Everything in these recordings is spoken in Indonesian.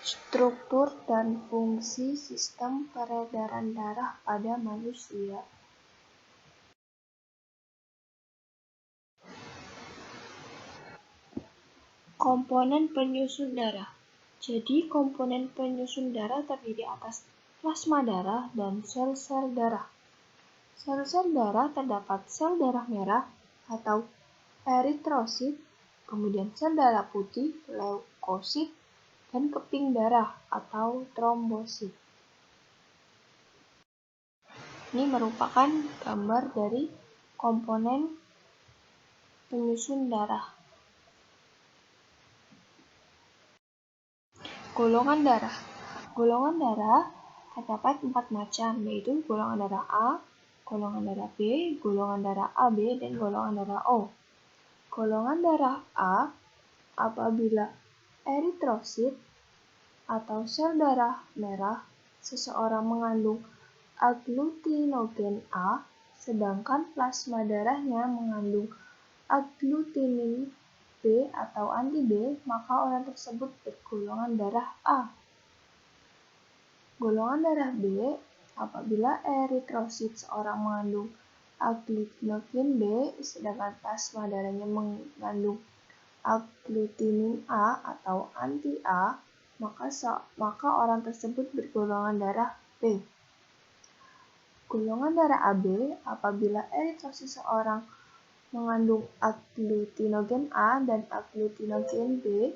Struktur dan fungsi sistem peredaran darah pada manusia. Komponen penyusun darah. Jadi, komponen penyusun darah terdiri atas plasma darah dan sel-sel darah. Sel-sel darah terdapat sel darah merah atau eritrosit, kemudian sel darah putih, leukosit, dan keping darah atau trombosit. Ini merupakan gambar dari komponen penyusun darah. Golongan darah. Golongan darah terdapat 4 macam, yaitu golongan darah A, golongan darah B, golongan darah AB, dan golongan darah O. Golongan darah A apabila eritrosit atau sel darah merah seseorang mengandung agglutinogen A, sedangkan plasma darahnya mengandung agglutinin B atau anti B, maka orang tersebut bergolongan darah A. Golongan darah B apabila eritrosit seorang mengandung agglutinogen B, sedangkan plasma darahnya mengandung agglutinin A atau anti A, maka orang tersebut bergolongan darah B. Golongan darah AB apabila eritrosit seorang mengandung agglutinogen A dan agglutinogen B,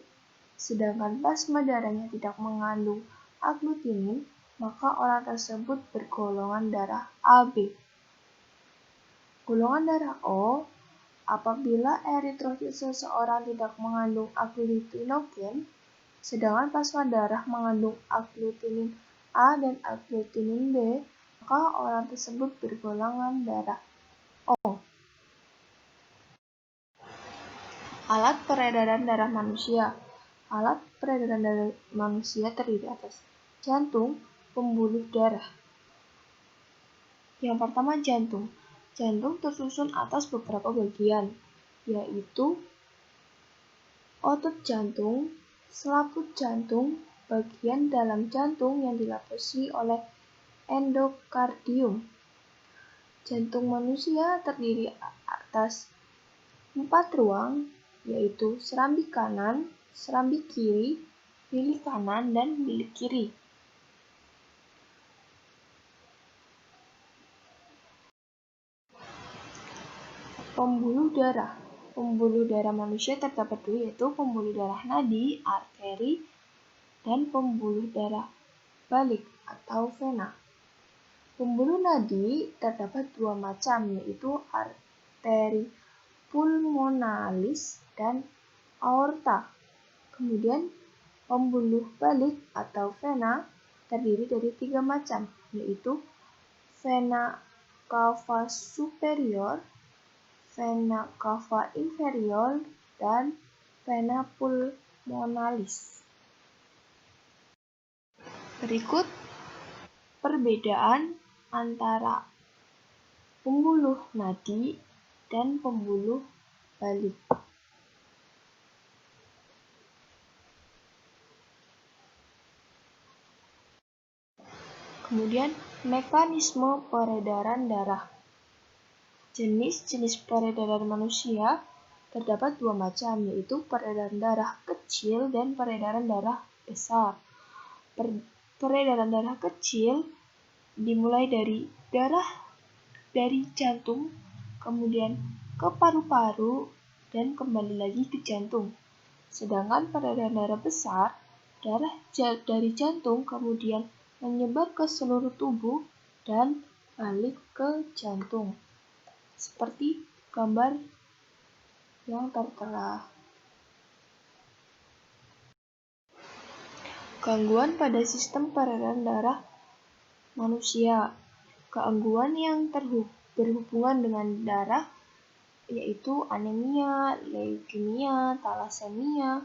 sedangkan plasma darahnya tidak mengandung agglutinin, maka orang tersebut bergolongan darah AB. Golongan darah O apabila eritrosit seseorang tidak mengandung agglutinogen, sedangkan plasma darah mengandung agglutinin A dan agglutinin B, maka orang tersebut bergolongan darah O. Alat peredaran darah manusia. Alat peredaran darah manusia terdiri atas jantung, pembuluh darah. Yang pertama, jantung. Jantung tersusun atas beberapa bagian, yaitu otot jantung, selaput jantung, bagian dalam jantung yang dilapisi oleh endokardium. Jantung manusia terdiri atas 4 ruang, yaitu serambi kanan, serambi kiri, bilik kanan, dan bilik kiri. Pembuluh darah. Pembuluh darah manusia terdapat 2, yaitu pembuluh darah nadi, arteri, dan pembuluh darah balik atau vena. Pembuluh nadi terdapat 2 macam, yaitu arteri pulmonalis dan aorta. Kemudian pembuluh balik atau vena terdiri dari 3 macam, yaitu vena cava superior, vena cava inferior, dan vena pulmonalis. Berikut perbedaan antara pembuluh nadi dan pembuluh balik. Kemudian, mekanisme peredaran darah. Jenis-jenis peredaran manusia terdapat 2 macam, yaitu peredaran darah kecil dan peredaran darah besar. Peredaran darah kecil dimulai dari darah dari jantung, kemudian ke paru-paru, dan kembali lagi ke jantung. Sedangkan peredaran darah besar, darah dari jantung kemudian menyebar ke seluruh tubuh dan balik ke jantung. Seperti gambar yang tertera. Gangguan pada sistem peredaran darah manusia. Gangguan yang berhubungan dengan darah yaitu anemia, leukemia, thalassemia,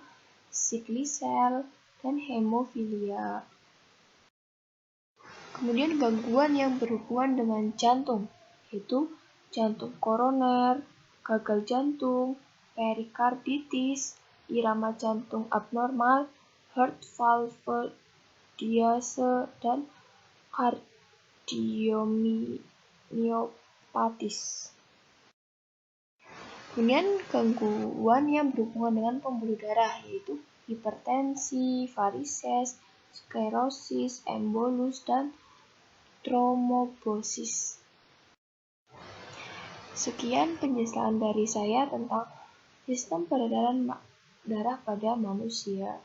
sickle dan hemofilia. Kemudian gangguan yang berhubungan dengan jantung, yaitu jantung koroner, gagal jantung, perikarditis, irama jantung abnormal, heart valve diase, dan kardiomyopatis. Kemudian gangguan yang berhubungan dengan pembuluh darah yaitu hipertensi, varises, sklerosis, embolus, dan trombosis. Sekian penjelasan dari saya tentang sistem peredaran darah pada manusia.